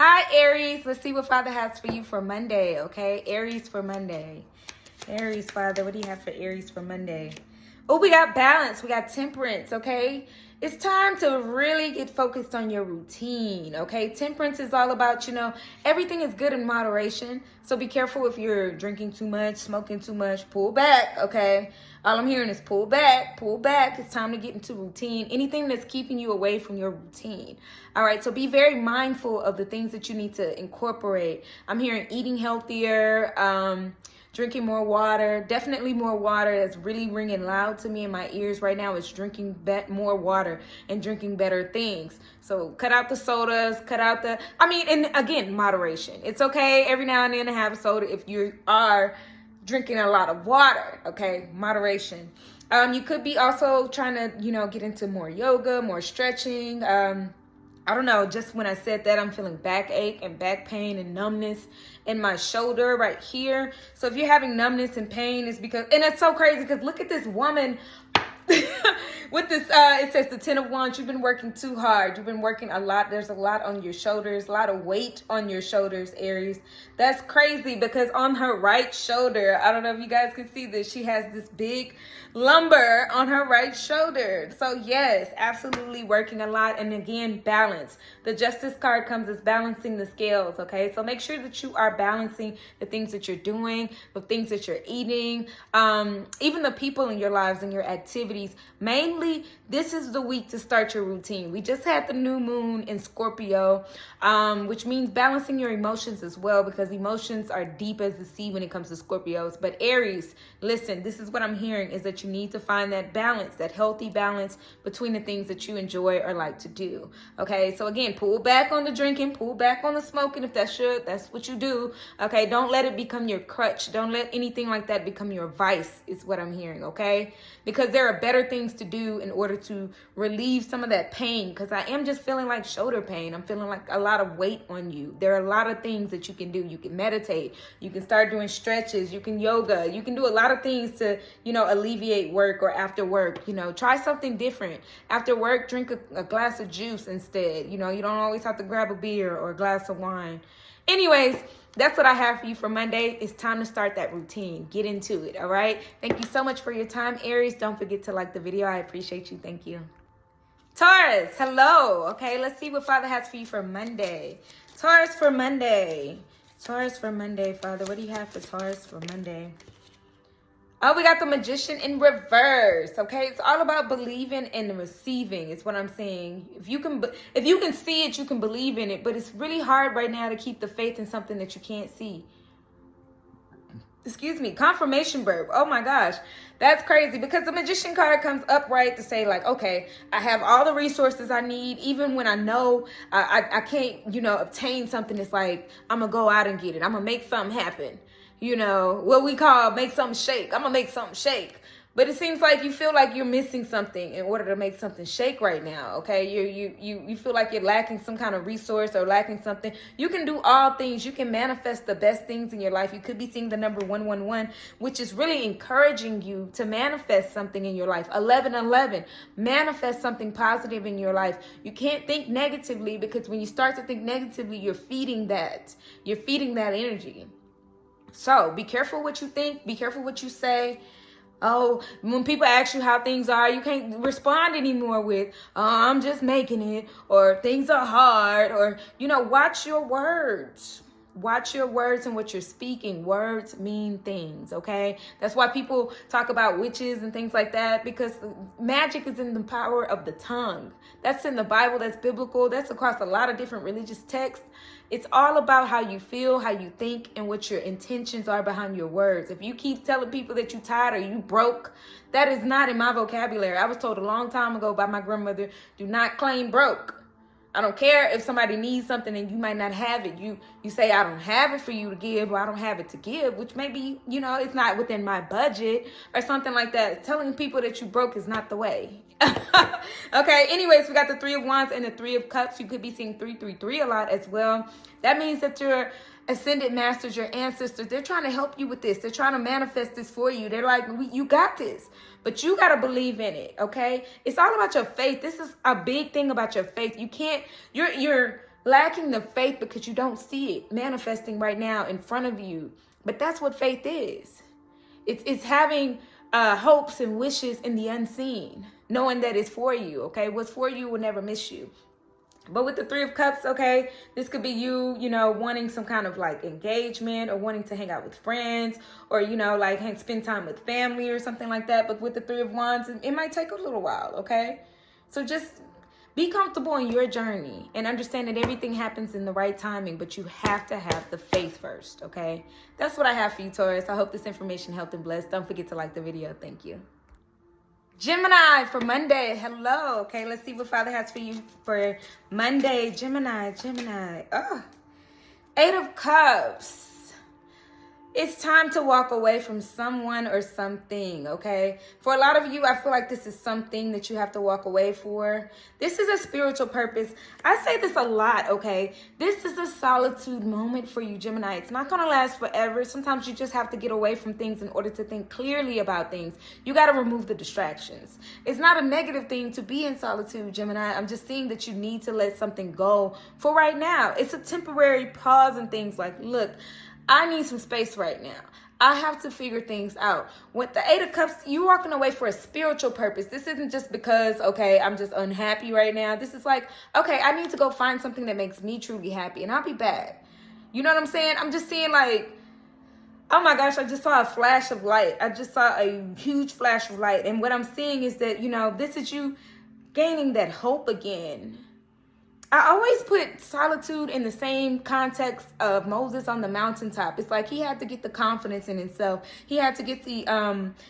Hi, Aries. Let's see what Father has for you for Monday, okay? Aries for Monday. Aries, Father, what do you have for Aries for Monday? Oh, we got balance. We got temperance, okay? It's time to really get focused on your routine, okay? Temperance is all about, everything is good in moderation. So be careful if you're drinking too much, smoking too much, pull back, okay? All I'm hearing is pull back, pull back. It's time to get into routine. Anything that's keeping you away from your routine. All right, so be very mindful of the things that you need to incorporate. I'm hearing eating healthier, drinking more water, definitely more water. That's really ringing loud to me in my ears right now is drinking more water and drinking better things. So cut out the sodas, and again, moderation. It's okay every now and then to have a soda if you are drinking a lot of water, okay? Moderation. You could be also trying to, get into more yoga, more stretching. I don't know, just when I said that, I'm feeling backache and back pain and numbness in my shoulder right here. So if you're having numbness and pain, it's because, and it's so crazy because look at this woman with this, it says the 10 of Wands. You've been working too hard. You've been working a lot. There's a lot on your shoulders, a lot of weight on your shoulders, Aries. That's crazy because on her right shoulder, I don't know if you guys can see this, she has this big lumber on her right shoulder. So yes, absolutely working a lot. And again, balance. The Justice card comes as balancing the scales, okay? So make sure that you are balancing the things that you're doing, the things that you're eating, even the people in your lives and your activities. Mainly, this is the week to start your routine. We just had the new moon in Scorpio, which means balancing your emotions as well, because emotions are deep as the sea when it comes to Scorpios. But Aries, listen, this is what I'm hearing is that you need to find that balance, that healthy balance between the things that you enjoy or like to do. Okay, so again, pull back on the drinking, pull back on the smoking if that's what you do. Okay, don't let it become your crutch. Don't let anything like that become your vice, is what I'm hearing, okay? Because there are better things to do in order to relieve some of that pain, because I am just feeling like shoulder pain. I'm feeling like a lot of weight on you. There are a lot of things that you can do. You can meditate. You can start doing stretches. You can yoga. You can do a lot of things to, alleviate work or after work. Try something different. After work, drink a glass of juice instead. You don't always have to grab a beer or a glass of wine. Anyways, that's what I have for you for Monday. It's time to start that routine. Get into it, all right? Thank you so much for your time, Aries. Don't forget to like the video. I appreciate you. Thank you. Taurus, hello. Okay, let's see what Father has for you for Monday. Taurus for Monday. Taurus for Monday, Father. What do you have for Taurus for Monday? Oh, we got the Magician in reverse, okay? It's all about believing and receiving is what I'm saying. If you can see it, you can believe in it. But it's really hard right now to keep the faith in something that you can't see. Excuse me, confirmation verb. Oh my gosh, that's crazy because the Magician card comes upright to say like, okay, I have all the resources I need. Even when I know I can't, obtain something, it's like, I'm going to go out and get it. I'm going to make something happen. What we call make something shake. I'm going to make something shake. But it seems like you feel like you're missing something in order to make something shake right now, okay? You feel like you're lacking some kind of resource or lacking something. You can do all things. You can manifest the best things in your life. You could be seeing the number 111, which is really encouraging you to manifest something in your life. 1111, manifest something positive in your life. You can't think negatively because when you start to think negatively, you're feeding that. You're feeding that energy. So be careful what you think. Be careful what you say. Oh, when people ask you how things are, you can't respond anymore with, oh, I'm just making it, or things are hard, or, watch your words. Watch your words and what you're speaking. Words mean things, okay? That's why people talk about witches and things like that, because magic is in the power of the tongue. That's in the Bible. That's biblical. That's across a lot of different religious texts. It's all about how you feel, how you think, and what your intentions are behind your words. If you keep telling people that you're tired or you broke, that is not in my vocabulary. I was told a long time ago by my grandmother, do not claim broke. I don't care if somebody needs something and you might not have it. You say, I don't have it for you to give, or I don't have it to give, which maybe, it's not within my budget or something like that. Telling people that you broke is not the way. Okay, anyways, we got the 3 of Wands and the 3 of Cups. You could be seeing 333 a lot as well. That means that your ascended masters, your ancestors, they're trying to help you with this. They're trying to manifest this for you. They're like, you got this. But you got to believe in it, okay? It's all about your faith. This is a big thing about your faith. You can't, you're lacking the faith because you don't see it manifesting right now in front of you. But that's what faith is. It's having hopes and wishes in the unseen, knowing that it's for you, okay? What's for you will never miss you. But with the Three of Cups, okay, this could be you, wanting some kind of like engagement or wanting to hang out with friends or, like spend time with family or something like that. But with the Three of Wands, it might take a little while, okay? So just be comfortable in your journey and understand that everything happens in the right timing, but you have to have the faith first, okay? That's what I have for you, Taurus. I hope this information helped and blessed. Don't forget to like the video. Thank you. Gemini for Monday. Hello. Okay, let's see what Father has for you for Monday. Gemini. Oh, 8 of Cups. It's time to walk away from someone or something, okay? For a lot of you, I feel like this is something that you have to walk away for. This is a spiritual purpose. I say this a lot, okay? This is a solitude moment for you, Gemini. It's not going to last forever. Sometimes you just have to get away from things in order to think clearly about things. You got to remove the distractions. It's not a negative thing to be in solitude, Gemini. I'm just seeing that you need to let something go for right now. It's a temporary pause and things like, look, I need some space right now. I have to figure things out. With the 8 of Cups, you're walking away for a spiritual purpose. This isn't just because, okay, I'm just unhappy right now. This is like, okay, I need to go find something that makes me truly happy, and I'll be back. You know what I'm saying? I'm just seeing like, oh my gosh, I just saw a flash of light. I just saw a huge flash of light. And what I'm seeing is that, this is you gaining that hope again. I always put solitude in the same context of Moses on the mountaintop. It's like he had to get the confidence in himself. He had to get the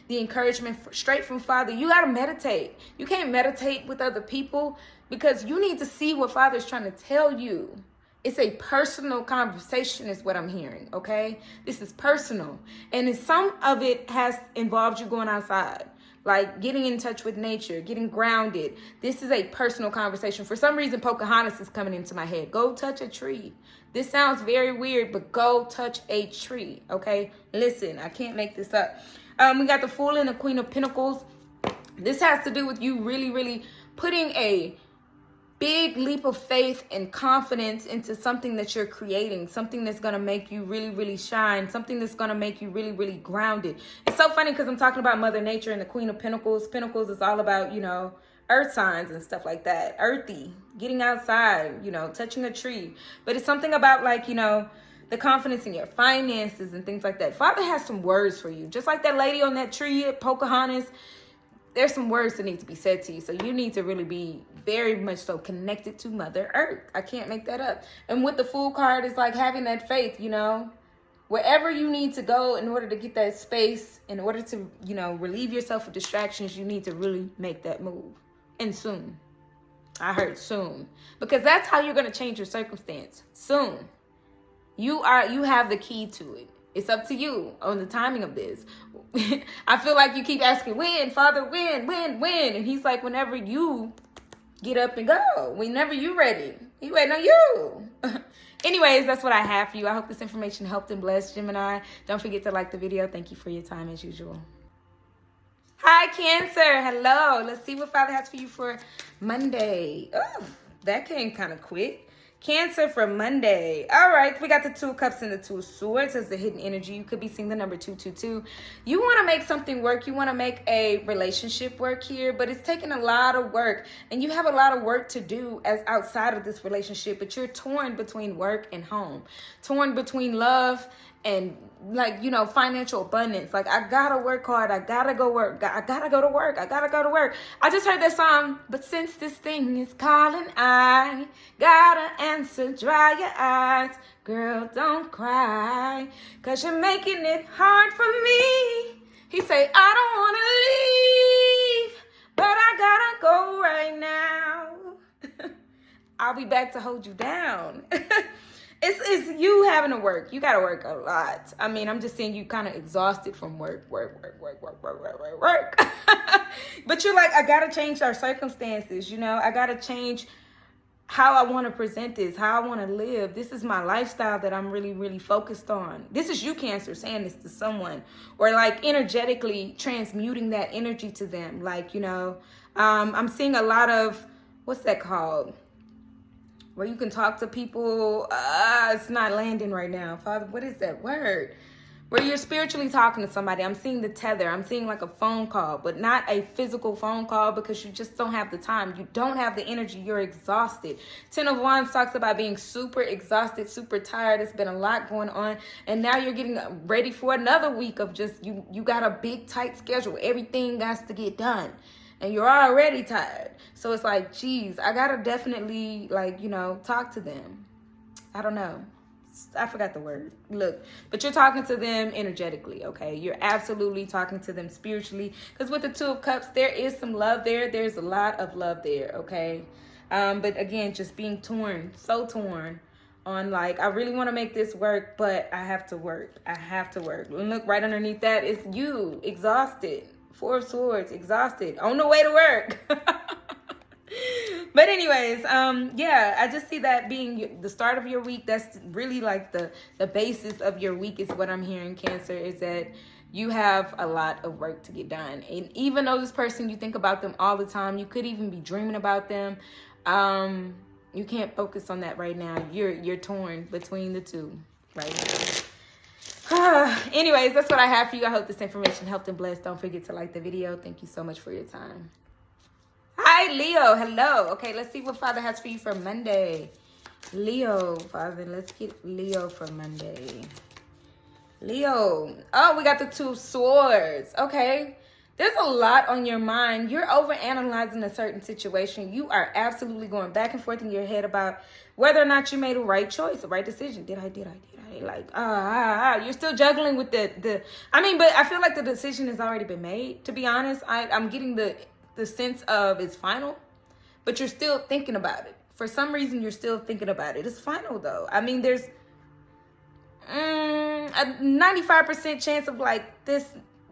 encouragement straight from Father. You got to meditate. You can't meditate with other people because you need to see what Father's trying to tell you. It's a personal conversation is what I'm hearing, okay? This is personal. And some of it has involved you going outside. Like getting in touch with nature, getting grounded. This is a personal conversation. For some reason, Pocahontas is coming into my head. Go touch a tree. This sounds very weird, but go touch a tree, okay? Listen, I can't make this up. We got the Fool and the Queen of Pentacles. This has to do with you really, really putting a big leap of faith and confidence into something that you're creating, something that's going to make you really, really shine, something that's going to make you really, really grounded. It's so funny because I'm talking about Mother Nature and the Queen of Pentacles. Pentacles is all about, earth signs and stuff like that. Earthy, getting outside, touching a tree. But it's something about like, the confidence in your finances and things like that. Father has some words for you. Just like that lady on that tree at Pocahontas, there's some words that need to be said to you. So you need to really be very much so connected to Mother Earth. I can't make that up. And with the Fool card, it's like having that faith, wherever you need to go in order to get that space, in order to, relieve yourself of distractions, you need to really make that move. And soon. I heard soon. Because that's how you're going to change your circumstance. Soon. You have the key to it. It's up to you on the timing of this. I feel like you keep asking, when, Father, when? And he's like, whenever you get up and go, whenever you're ready. He waiting on you. Anyways, that's what I have for you. I hope this information helped and blessed, Gemini. Don't forget to like the video. Thank you for your time as usual. Hi, Cancer. Hello. Let's see what Father has for you for Monday. Oh, that came kind of quick. Cancer for Monday. All right, we got the 2 of Cups and the 2 of Swords as the hidden energy. You could be seeing the number 222. You want to make something work. You want to make a relationship work here, but it's taking a lot of work, and you have a lot of work to do as outside of this relationship, but you're torn between work and home, torn between love and financial abundance. Like, I gotta work hard. I gotta go work. I gotta go to work. I gotta go to work. I just heard that song. But since this thing is calling, I gotta answer. Dry your eyes, girl, don't cry, 'cause you're making it hard for me. He say, I don't wanna leave, but I gotta go right now. I'll be back to hold you down. It's you having to work. You got to work a lot. I mean, I'm just saying you kind of exhausted from work. But you're like, I got to change our circumstances. I got to change how I want to present this, how I want to live. This is my lifestyle that I'm really, really focused on. This is you, Cancer, saying this to someone, or like energetically transmuting that energy to them. Like, I'm seeing a lot of, what's that called? where you can talk to people. It's not landing right now. Father, what is that word? Where you're spiritually talking to somebody. I'm seeing the tether. I'm seeing like a phone call, but not a physical phone call because you just don't have the time. You don't have the energy. You're exhausted. 10 of Wands talks about being super exhausted, super tired. It's been a lot going on. And now you're getting ready for another week of just, you got a big tight schedule. Everything has to get done. And you're already tired. So it's like, geez, I got to definitely, like, you know, talk to them. I don't know. I forgot the word. Look, but you're talking to them energetically, okay? You're absolutely talking to them spiritually. Because with the 2 of Cups, there is some love there. There's a lot of love there, okay? But again, just being torn, so torn on like, I really want to make this work, but I have to work. I have to work. And look, right underneath that is you, exhausted. 4 of Swords, exhausted, on the way to work. But anyways, yeah, I just see that being the start of your week. That's really like the basis of your week is what I'm hearing, Cancer, is that you have a lot of work to get done. And even though this person, you think about them all the time, you could even be dreaming about them. You can't focus on that right now. You're torn between the two right now. Anyways, that's what I have for you. I hope this information helped and blessed. Don't forget to like the video. Thank you so much for your time. Hi, Leo. Hello. Okay, let's see what Father has for you for Monday. Leo, Father, let's get Leo for Monday. Leo. Oh, we got the 2 of Swords. Okay. There's a lot on your mind. You're overanalyzing a certain situation. You are absolutely going back and forth in your head about whether or not you made a right choice, a right decision. Did I? Like, you're still juggling with the I mean, but I feel like the decision has already been made, to be honest. I'm getting the sense of it's final, but you're still thinking about it. For some reason, you're still thinking about it. It's final, though. I mean, there's a 95% chance of, like, this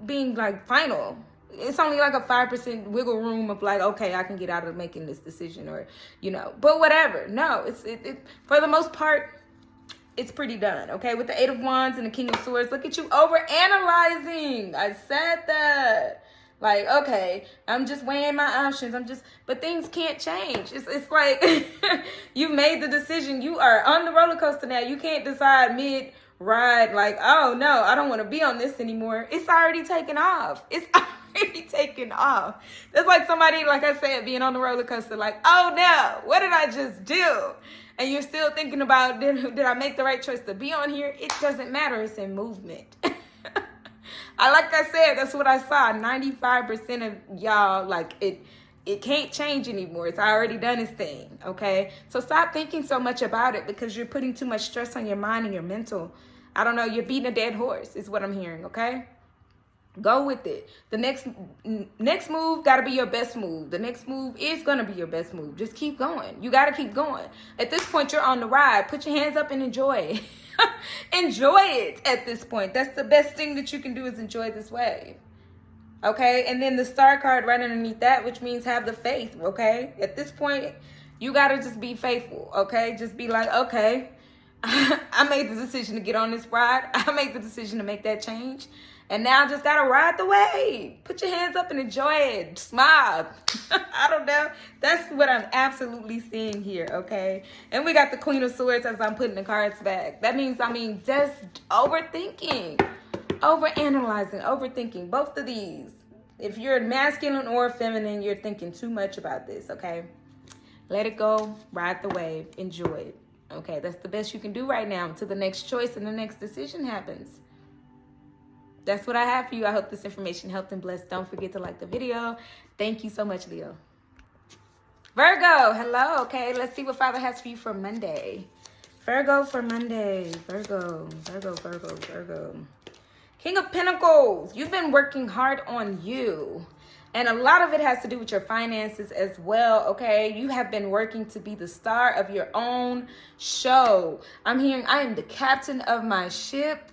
being, like, final. It's only, like, a 5% wiggle room of, like, okay, I can get out of making this decision or, you know. But whatever. No, it for the most part, it's pretty done, okay? With the 8 of Wands and the King of Swords, look at you overanalyzing. I said that. Like, okay, I'm just weighing my options. But things can't change. It's like you made the decision. You are on the roller coaster now. You can't decide mid-ride like, oh, no, I don't want to be on this anymore. It's already taken off. It's already taken off. That's like somebody, like I said, being on the roller coaster like, oh, no, what did I just do? And you're still thinking about, did I make the right choice to be on here? It doesn't matter. It's in movement. Like I said, that's what I saw. 95% of y'all, like, it can't change anymore. It's already done its thing, okay? So stop thinking so much about it because you're putting too much stress on your mind and your mental. I don't know. You're beating a dead horse is what I'm hearing, okay? Go with it. The next move got to be your best move. The next move is going to be your best move. Just keep going. You got to keep going. At this point, you're on the ride. Put your hands up and enjoy it. Enjoy it at this point. That's the best thing that you can do is enjoy this wave. Okay? And then the star card right underneath that, which means have the faith, okay? At this point, you got to just be faithful, okay? Just be like, okay, I made the decision to get on this ride. I made the decision to make that change. And now I just got to ride the wave. Put your hands up and enjoy it. Smile. I don't know. That's what I'm absolutely seeing here, okay? And we got the Queen of Swords as I'm putting the cards back. That means, just overthinking. Overanalyzing, overthinking. Both of these. If you're masculine or feminine, you're thinking too much about this, okay? Let it go. Ride the wave. Enjoy it. Okay, that's the best you can do right now until the next choice and the next decision happens. That's what I have for you. I hope this information helped and blessed. Don't forget to like the video. Thank you so much, Leo. Virgo, hello. Okay, let's see what Father has for you for Monday. Virgo for Monday. Virgo. King of Pentacles. You've been working hard on you. And a lot of it has to do with your finances as well, okay? You have been working to be the star of your own show. I'm hearing I am the captain of my ship.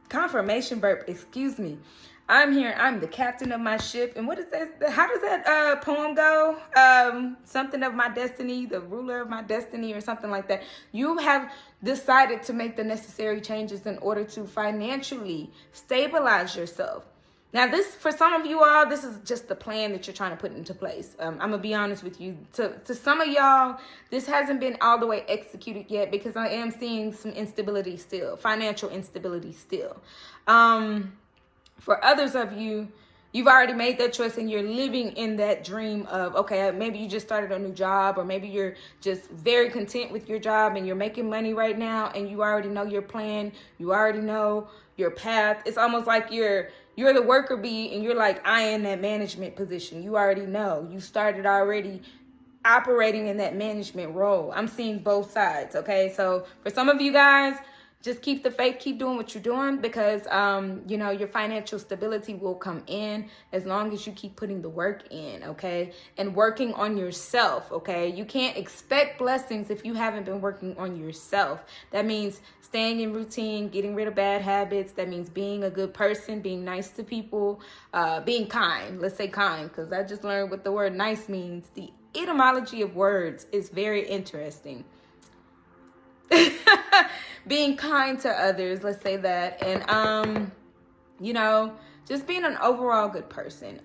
Confirmation burp, excuse me. I'm here. I'm the captain of my ship. And what is that? How does that poem go? Something of my destiny, the ruler of my destiny or something like that. You have decided to make the necessary changes in order to financially stabilize yourself. Now, this, for some of you all, this is just the plan that you're trying to put into place. I'm going to be honest with you. To some of y'all, this hasn't been all the way executed yet because I am seeing some instability still, financial instability still. For others of you, you've already made that choice and you're living in that dream of, okay, maybe you just started a new job, or maybe you're just very content with your job and you're making money right now and you already know your plan. You already know your path. It's almost like you're the worker bee and you're like, I am that management position. You already know. You started already operating in that management role. I'm seeing both sides, okay? So for some of you guys, just keep the faith, keep doing what you're doing, because, you know, your financial stability will come in as long as you keep putting the work in, okay? And working on yourself, okay? You can't expect blessings if you haven't been working on yourself. That means staying in routine, getting rid of bad habits. That means being a good person, being nice to people, being kind. Let's say kind, because I just learned what the word nice means. The etymology of words is very interesting. Being kind to others, let's say that. And, you know, just being an overall good person.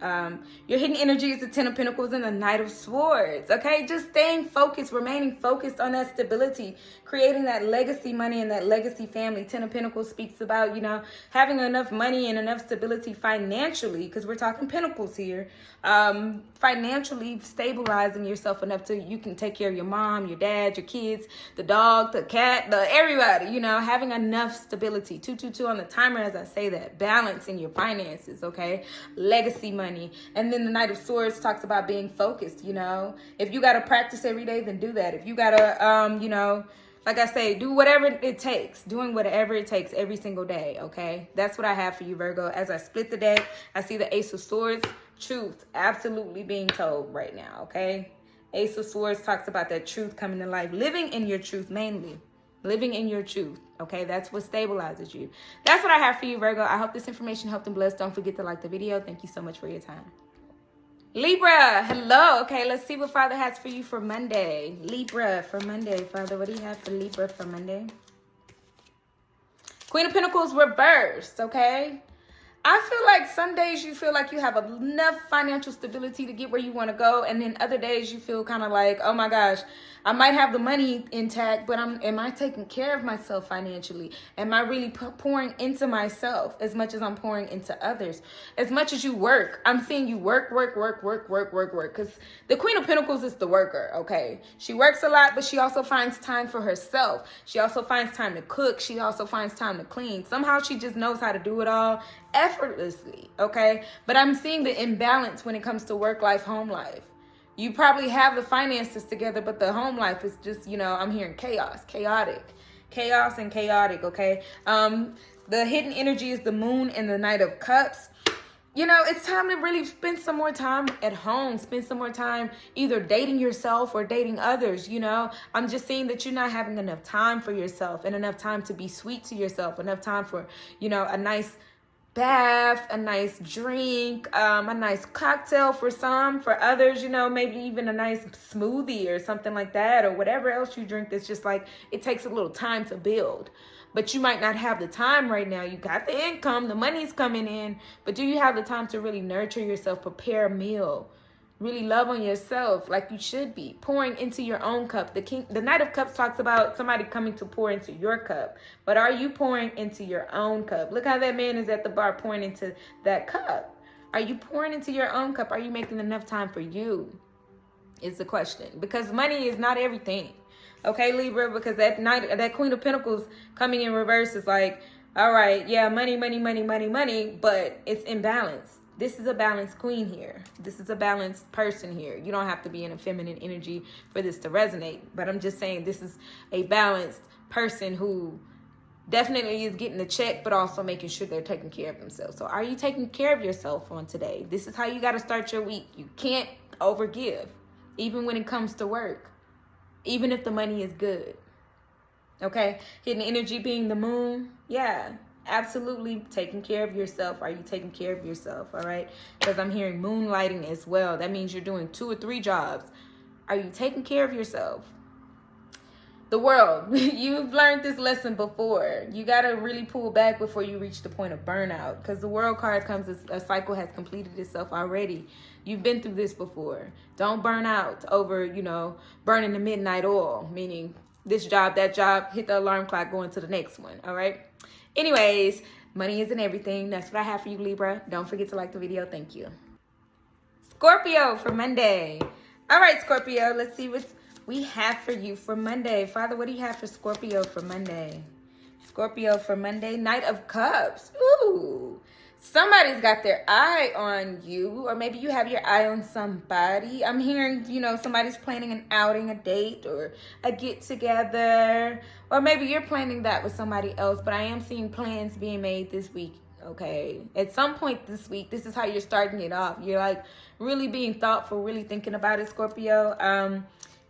Your hidden energy is the Ten of Pentacles and the Knight of Swords. Okay, just staying focused, remaining focused on that stability, creating that legacy money and that legacy family. Ten of Pentacles speaks about, you know, having enough money and enough stability financially, because we're talking pentacles here. Financially stabilizing yourself enough to you can take care of your mom, your dad, your kids, the dog, the cat, everybody, you know, having enough stability. 222 on the timer as I say that. Balance in your finances, okay? Legacy money. And then the Knight of Swords talks about being focused, you know. If you got to practice every day, then do that. If you got to, you know, like I say, do whatever it takes. Doing whatever it takes every single day, okay? That's what I have for you, Virgo. As I split the deck, I see the Ace of Swords. Truth absolutely being told right now, okay? Ace of Swords talks about that truth coming to life. Living in your truth, mainly. Living in your truth, okay? That's what stabilizes you. That's what I have for you, Virgo. I hope this information helped and blessed. Don't forget to like the video. Thank you so much for your time. Libra, hello. Okay, let's see what Father has for you for Monday. Libra for Monday. Father, what do you have for Libra for Monday? Queen of Pentacles reversed, okay? I feel like some days you feel like you have enough financial stability to get where you want to go. And then other days you feel kind of like, oh my gosh, I might have the money intact, but am I taking care of myself financially? Am I really pouring into myself as much as I'm pouring into others? As much as you work, I'm seeing you work. Because the Queen of Pentacles is the worker, okay? She works a lot, but she also finds time for herself. She also finds time to cook. She also finds time to clean. Somehow she just knows how to do it all effortlessly, okay? But I'm seeing the imbalance when it comes to work life, home life. You probably have the finances together, but the home life is just, you know, I'm hearing chaos, chaotic, okay? The hidden energy is the Moon and the Knight of Cups. You know, it's time to really spend some more time at home, spend some more time either dating yourself or dating others, you know. I'm just seeing that you're not having enough time for yourself and enough time to be sweet to yourself, enough time for, you know, a nice bath, a nice drink, a nice cocktail for some. For others, you know, maybe even a nice smoothie or something like that, or whatever else you drink that's just like, it takes a little time to build. But you might not have the time right now. You got the income, the money's coming in, but do you have the time to really nurture yourself, prepare a meal, really love on yourself like you should be, pouring into your own cup? The Knight of Cups talks about somebody coming to pour into your cup, but are you pouring into your own cup? Look how that man is at the bar pouring into that cup. Are you pouring into your own cup? Are you making enough time for you? Is the question. Because money is not everything. Okay, Libra, because that Queen of Pentacles coming in reverse is like, all right, yeah, money, but it's imbalanced. This is a balanced queen here. This is a balanced person here. You don't have to be in a feminine energy for this to resonate. But I'm just saying this is a balanced person who definitely is getting the check, but also making sure they're taking care of themselves. So are you taking care of yourself on today? This is how you got to start your week. You can't overgive, even when it comes to work, even if the money is good. Okay? Hidden energy being the Moon. Yeah. Absolutely taking care of yourself. Are you taking care of yourself? All right. Because I'm hearing moonlighting as well. That means you're doing 2 or 3 jobs. Are you taking care of yourself? the world. You've learned this lesson before. You got to really pull back before you reach the point of burnout, because the world card comes as a cycle has completed itself already. You've been through this before. Don't burn out over, burning the midnight oil, meaning this job, that job, hit the alarm clock, going to the next one. All right. Anyways, money isn't everything. That's what I have for you, Libra. Don't forget to like the video. Thank you. Scorpio for Monday. All right, Scorpio, let's see what we have for you for Monday. Father, what do you have for Scorpio for Monday? Scorpio for Monday, Knight of Cups. Ooh, somebody's got their eye on you, or maybe you have your eye on somebody. I'm hearing, somebody's planning an outing, a date, or a get together, or maybe you're planning that with somebody else, but I am seeing plans being made this week. Okay, at some point this week, this is how you're starting it off. You're like really being thoughtful, really thinking about it, Scorpio.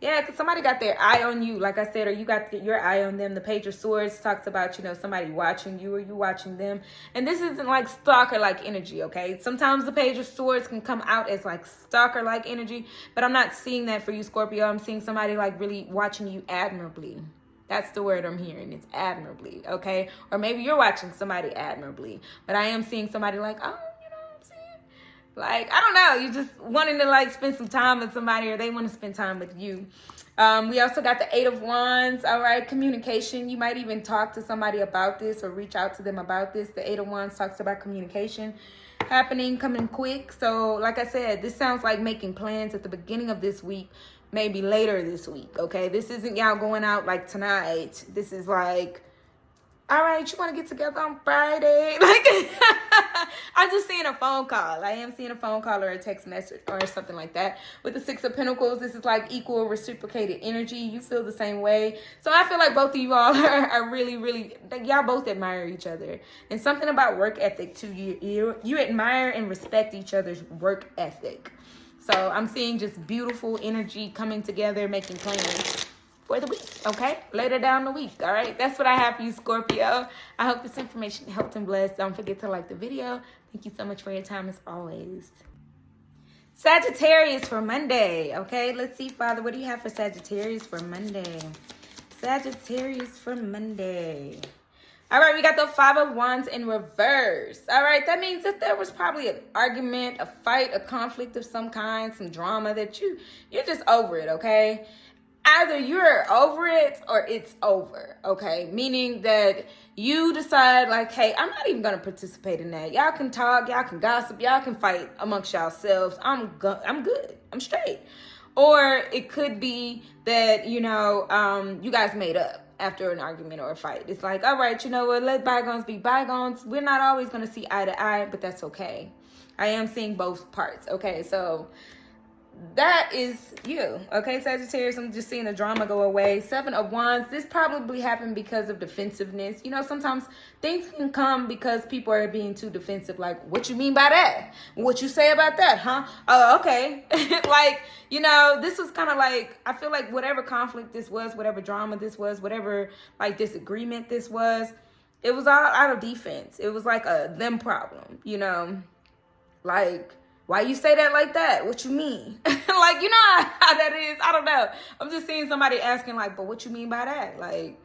Yeah, because somebody got their eye on you, like I said, or you got your eye on them. The Page of Swords talks about, somebody watching you or you watching them. And this isn't like stalker-like energy, okay? Sometimes the Page of Swords can come out as like stalker-like energy, but I'm not seeing that for you, Scorpio. I'm seeing somebody like really watching you admirably. That's the word I'm hearing. It's admirably, okay? Or maybe you're watching somebody admirably, but I am seeing somebody like, oh, like, I don't know, you just wanting to like spend some time with somebody, or they want to spend time with you. We also got the Eight of Wands. All right, communication. You might even talk to somebody about this or reach out to them about this. The Eight of Wands talks about communication happening, coming quick. So like I said, this sounds like making plans at the beginning of this week, maybe later this week, okay? This isn't y'all going out like tonight. This is like, all right, you want to get together on Friday? Like, I'm just seeing a phone call. I am seeing a phone call or a text message or something like that. With the Six of Pentacles, this is like equal reciprocated energy. You feel the same way. So I feel like both of you all are really, really, y'all both admire each other. And something about work ethic too. You admire and respect each other's work ethic. So I'm seeing just beautiful energy coming together, making plans for the week, okay? Later down the week, all right? That's what I have for you, Scorpio. I hope this information helped and blessed. Don't forget to like the video. Thank you so much for your time as always. Sagittarius for Monday, okay? Let's see, Father, what do you have for Sagittarius for Monday? Sagittarius for Monday. All right, we got the Five of Wands in reverse. All right, that means that there was probably an argument, a fight, a conflict of some kind, some drama that you're just over it, okay? Either you're over it or it's over, okay? Meaning that you decide like, hey, I'm not even going to participate in that. Y'all can talk, y'all can gossip, y'all can fight amongst yourselves. I'm good. I'm straight. Or it could be that, you guys made up after an argument or a fight. It's like, all right, you know what? Let bygones be bygones. We're not always going to see eye to eye, but that's okay. I am seeing both parts, okay? So that is you, okay, Sagittarius? I'm just seeing the drama go away. Seven of Wands. This probably happened because of defensiveness. Sometimes things can come because people are being too defensive. Like, what you mean by that? What you say about that, huh? Oh, okay. Like, this was kind of like, I feel like whatever conflict this was, whatever drama this was, whatever like disagreement this was, it was all out of defense. It was like a them problem, like, why you say that like that? What you mean? Like, how that is? I don't know. I'm just seeing somebody asking like, but what you mean by that? Like,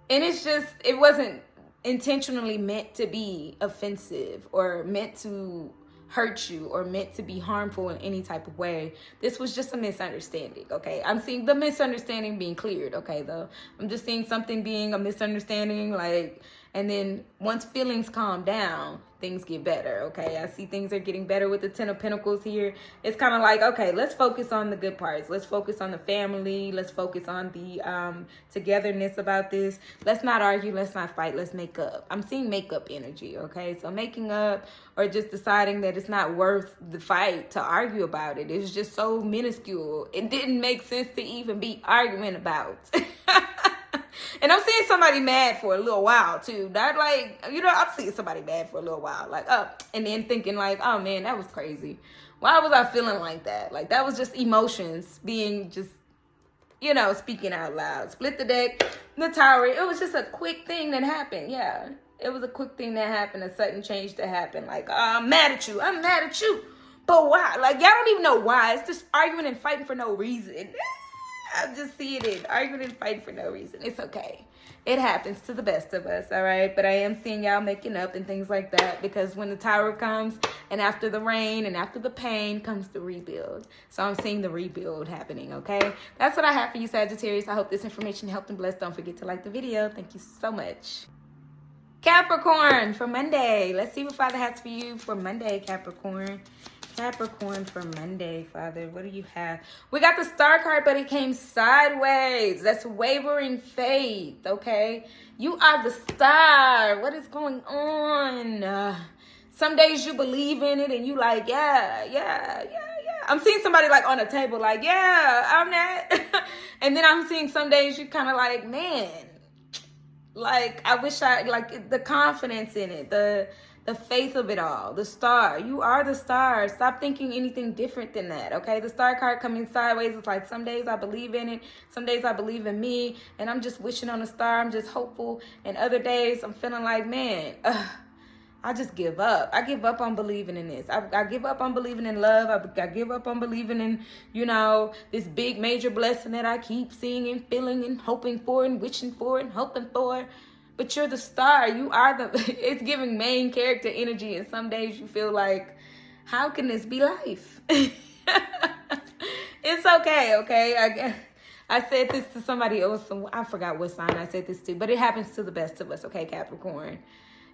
and it's just, it wasn't intentionally meant to be offensive or meant to hurt you or meant to be harmful in any type of way. This was just a misunderstanding, okay? I'm seeing the misunderstanding being cleared, okay, though. I'm just seeing something being a misunderstanding, like, and then once feelings calm down, things get better, okay? I see things are getting better with the Ten of Pentacles here. It's kind of like, okay, let's focus on the good parts. Let's focus on the family. Let's focus on the togetherness about this. Let's not argue. Let's not fight. Let's make up. I'm seeing makeup energy, okay? So making up or just deciding that it's not worth the fight to argue about it. It's just so minuscule. It didn't make sense to even be arguing about. And I'm seeing somebody mad for a little while too. Not like, I'm seeing somebody mad for a little while. Like, and then thinking like, oh man, that was crazy. Why was I feeling like that? Like, that was just emotions being just, speaking out loud. Split the deck, the Tower. It was just a quick thing that happened. Yeah, it was a quick thing that happened, a sudden change that happened. Like, I'm mad at you. I'm mad at you. But why? Like, y'all don't even know why. It's just arguing and fighting for no reason. I'm just seeing it. Arguing and fighting for no reason. It's okay. It happens to the best of us, all right? But I am seeing y'all making up and things like that, because when the Tower comes and after the rain and after the pain comes the rebuild. So I'm seeing the rebuild happening, okay? That's what I have for you, Sagittarius. I hope this information helped and blessed. Don't forget to like the video. Thank you so much. Capricorn for Monday. Let's see what Father has for you for Monday, Capricorn. Capricorn for Monday, Father. What do you have? We got the Star card, but it came sideways. That's wavering faith, okay? You are the star. What is going on? Some days you believe in it and you like, yeah. I'm seeing somebody like on a table like, yeah, I'm that. And then I'm seeing some days you kind of like, man, like I wish I, like the confidence in it, the faith of it all, the star. You are the star. Stop thinking anything different than that, okay? The Star card coming sideways is like, some days I believe in it, some days I believe in me, and I'm just wishing on a star. I'm just hopeful. And other days I'm feeling like, man, I just give up. I give up on believing in this. I give up on believing in love. I give up on believing in, you know, this big major blessing that I keep seeing and feeling and hoping for and wishing for and hoping for. But you're the star. You are it's giving main character energy. And some days you feel like, how can this be life? It's okay, okay? I said this to somebody else. I forgot what sign I said this to. But it happens to the best of us, okay, Capricorn?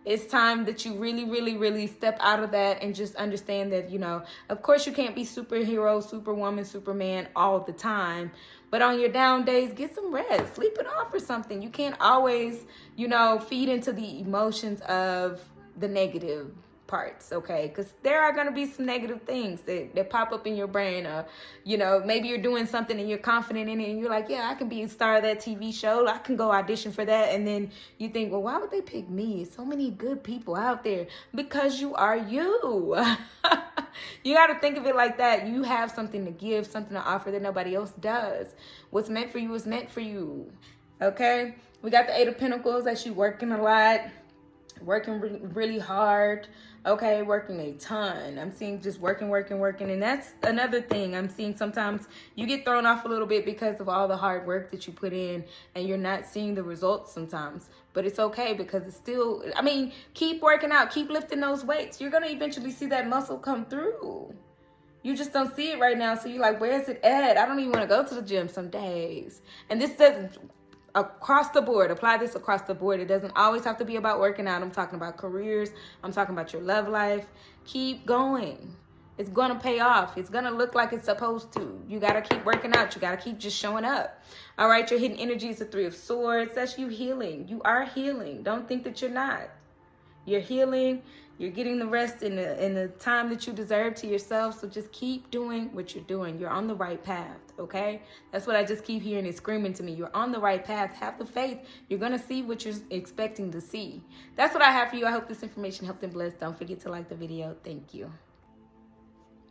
It's time that you really step out of that and just understand that, you know, of course you can't be superhero, superwoman, superman all the time. But on your down days, get some rest. Sleep it off or something. You can't always, you know, feed into the emotions of the negative parts, okay? Because there are going to be some negative things that pop up in your brain. You know, maybe you're doing something and you're confident in it and you're like, yeah, I can be a star of that TV show. I can go audition for that. And then you think, well, why would they pick me? So many good people out there. Because you are you. You got to think of it like that. You have something to give, something to offer that nobody else does. What's meant for you is meant for you, okay? We got the Eight of Pentacles, that you working a lot, working really hard, okay, working a ton. I'm seeing just working. And that's another thing. I'm seeing sometimes you get thrown off a little bit because of all the hard work that you put in and you're not seeing the results sometimes. But it's okay, because it's still, I mean, keep working out, keep lifting those weights. You're going to eventually see that muscle come through. You just don't see it right now. So you're like, where's it at? I don't even want to go to the gym some days. And this doesn't, across the board, apply this across the board. It doesn't always have to be about working out. I'm talking about careers. I'm talking about your love life. Keep going. It's going to pay off. It's going to look like it's supposed to. You got to keep working out. You got to keep just showing up. All right, your hidden energy is the Three of Swords. That's you healing. You are healing. Don't think that you're not. You're healing. You're getting the rest in the time that you deserve to yourself. So just keep doing what you're doing. You're on the right path, okay? That's what I just keep hearing. It's screaming to me. You're on the right path. Have the faith. You're going to see what you're expecting to see. That's what I have for you. I hope this information helped and blessed. Don't forget to like the video. Thank you.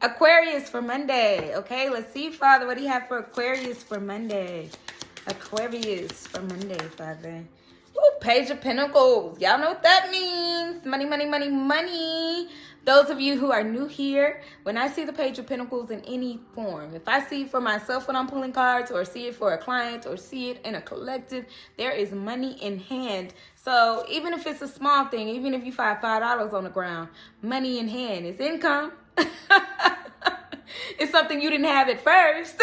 Aquarius for Monday, okay? Let's see, Father, what do you have for Aquarius for Monday? Aquarius for Monday, Father. Ooh, Page of Pentacles. Y'all know what that means. Money, money, money, money. Those of you who are new here, when I see the Page of Pentacles in any form, if I see it for myself when I'm pulling cards, or see it for a client, or see it in a collective, there is money in hand. So even if it's a small thing, even if you find $5 on the ground, money in hand is income. It's something you didn't have at first.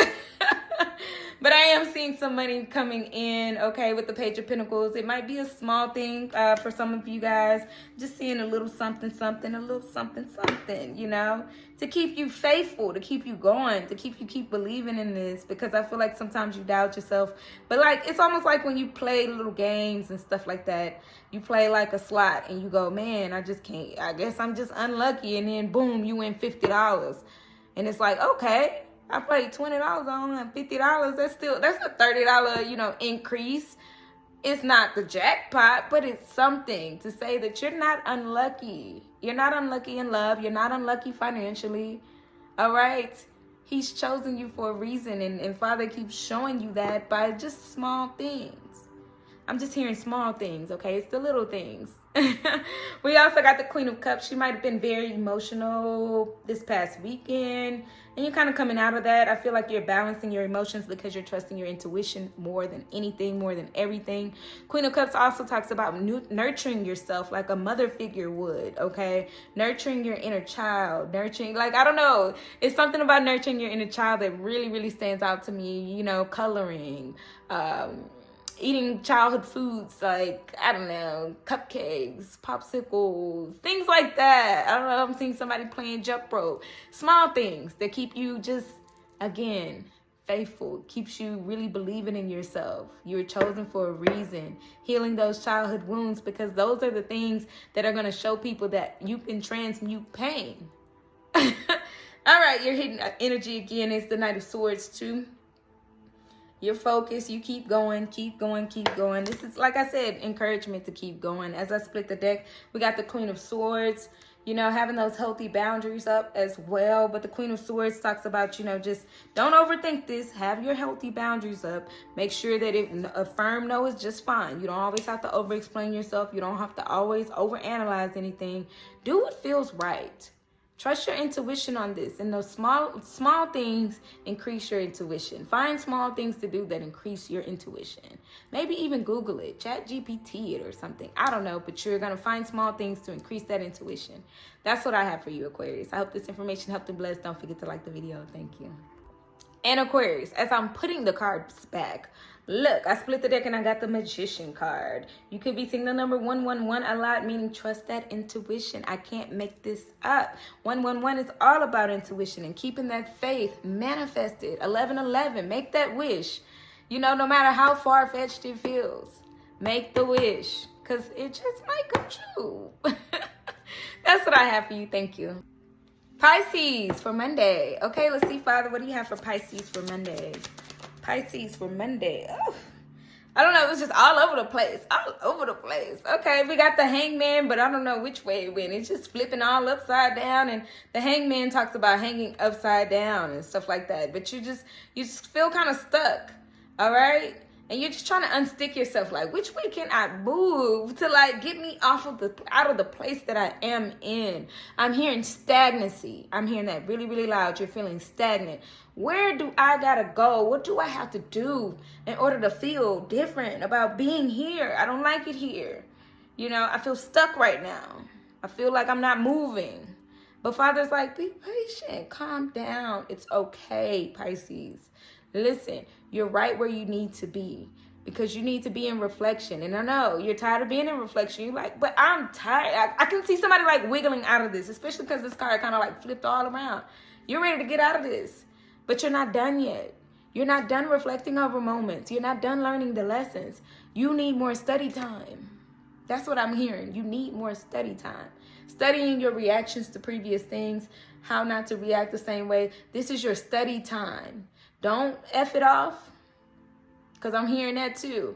But I am seeing some money coming in, okay, with the Page of Pentacles. It might be a small thing for some of you guys. Just seeing a little something, a little something, you know, to keep you faithful, to keep you going, to keep believing in this. Because I feel like sometimes you doubt yourself. But, like, it's almost like when you play little games and stuff like that. You play like a slot and you go, man, I just can't. I guess I'm just unlucky. And then, boom, you win $50. And it's like, okay. I played $20 on $50. That's a $30, you know, increase. It's not the jackpot, but it's something to say that you're not unlucky. You're not unlucky in love. You're not unlucky financially. All right. He's chosen you for a reason. And Father keeps showing you that by just small things. I'm just hearing small things, okay? It's the little things. We also got the Queen of Cups. She might have been very emotional this past weekend, and you're kind of coming out of that. I feel like you're balancing your emotions because you're trusting your intuition more than anything, more than everything. Queen of Cups also talks about nurturing yourself like a mother figure would, okay? Nurturing your inner child, nurturing, like, I don't know. It's something about nurturing your inner child that really, really stands out to me. You know, coloring, eating childhood foods like, I don't know, cupcakes, popsicles, things like that. I don't know, I'm seeing somebody playing jump rope. Small things that keep you just, again, faithful, keeps you really believing in yourself. You were chosen for a reason. Healing those childhood wounds, because those are the things that are going to show people that you can transmute pain. All right, your hidden energy again is the Knight of Swords too. You're focused. You keep going, keep going, keep going. This is, like I said, encouragement to keep going. As I split the deck, we got the Queen of Swords, you know, having those healthy boundaries up as well. But the Queen of Swords talks about, you know, just don't overthink this. Have your healthy boundaries up. Make sure that a firm no is just fine. You don't always have to over-explain yourself. You don't have to always overanalyze anything. Do what feels right. Trust your intuition on this, and those small things increase your intuition. Find small things to do that increase your intuition. Maybe even Google it, Chat GPT it or something. I don't know, but you're going to find small things to increase that intuition. That's what I have for you, Aquarius. I hope this information helped you bless. Don't forget to like the video. Thank you. And Aquarius, as I'm putting the cards back, look, I split the deck and I got the Magician card. You could be seeing the number 111 a lot, meaning trust that intuition. I can't make this up. 111 is all about intuition and keeping that faith manifested. 1111, make that wish. You know, no matter how far-fetched it feels, make the wish, because it just might come true. That's what I have for you. Thank you. Pisces for Monday. Okay, let's see, Father, what do you have for Pisces for Monday? Pisces for Monday. Oh, I don't know. It was just all over the place. All over the place. Okay, we got the Hangman, but I don't know which way it went. It's just flipping all upside down. And the Hangman talks about hanging upside down and stuff like that. But you just feel kind of stuck. All right? And you're just trying to unstick yourself. Like, which way can I move to, like, get me out of the place that I am in? I'm hearing stagnancy. I'm hearing that really, really loud. You're feeling stagnant. Where do I gotta go? What do I have to do in order to feel different about being here? I don't like it here. You know, I feel stuck right now. I feel like I'm not moving. But Father's like, be patient. Calm down. It's okay, Pisces. Listen, you're right where you need to be, because you need to be in reflection. And I know you're tired of being in reflection. You're like, but I'm tired. I can see somebody like wiggling out of this, especially because this card kind of like flipped all around. You're ready to get out of this, but you're not done yet. You're not done reflecting over moments. You're not done learning the lessons. You need more study time. That's what I'm hearing. You need more study time. Studying your reactions to previous things, how not to react the same way. This is your study time. Don't F it off, because I'm hearing that too.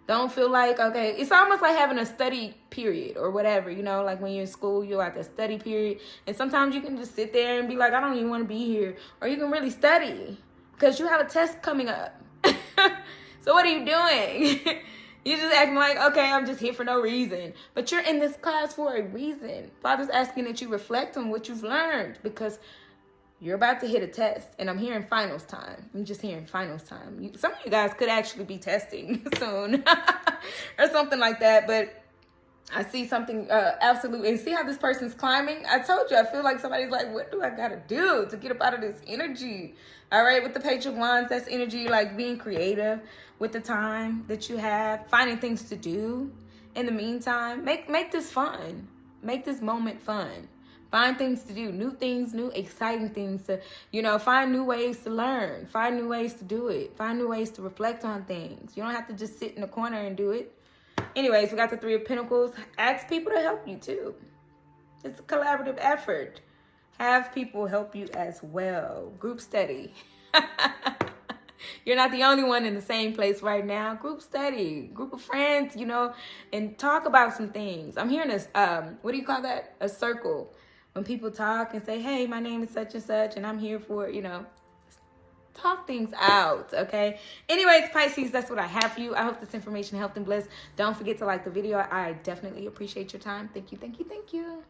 Don't feel like, okay, it's almost like having a study period or whatever, you know, like when you're in school, you're at the study period. And sometimes you can just sit there and be like, I don't even want to be here. Or you can really study because you have a test coming up. So what are you doing? You're just acting like, okay, I'm just here for no reason. But you're in this class for a reason. Father's asking that you reflect on what you've learned, because you're about to hit a test, and I'm hearing finals time. I'm just hearing finals time. Some of you guys could actually be testing soon or something like that, but I see something absolutely. And see how this person's climbing? I told you, I feel like somebody's like, what do I got to do to get up out of this energy? All right, with the Page of Wands, that's energy like being creative with the time that you have, finding things to do. In the meantime, make this fun. Make this moment fun. Find things to do, new things, new exciting things to, you know, find new ways to learn, find new ways to do it, find new ways to reflect on things. You don't have to just sit in the corner and do it. Anyways, we got the Three of Pentacles. Ask people to help you too. It's a collaborative effort. Have people help you as well. Group study. You're not the only one in the same place right now. Group study, group of friends, you know, and talk about some things. I'm hearing this, what do you call that? A circle. When people talk and say, hey, my name is such and such, and I'm here for, you know, talk things out, okay? Anyways, Pisces, that's what I have for you. I hope this information helped and blessed. Don't forget to like the video. I definitely appreciate your time. Thank you, thank you, thank you.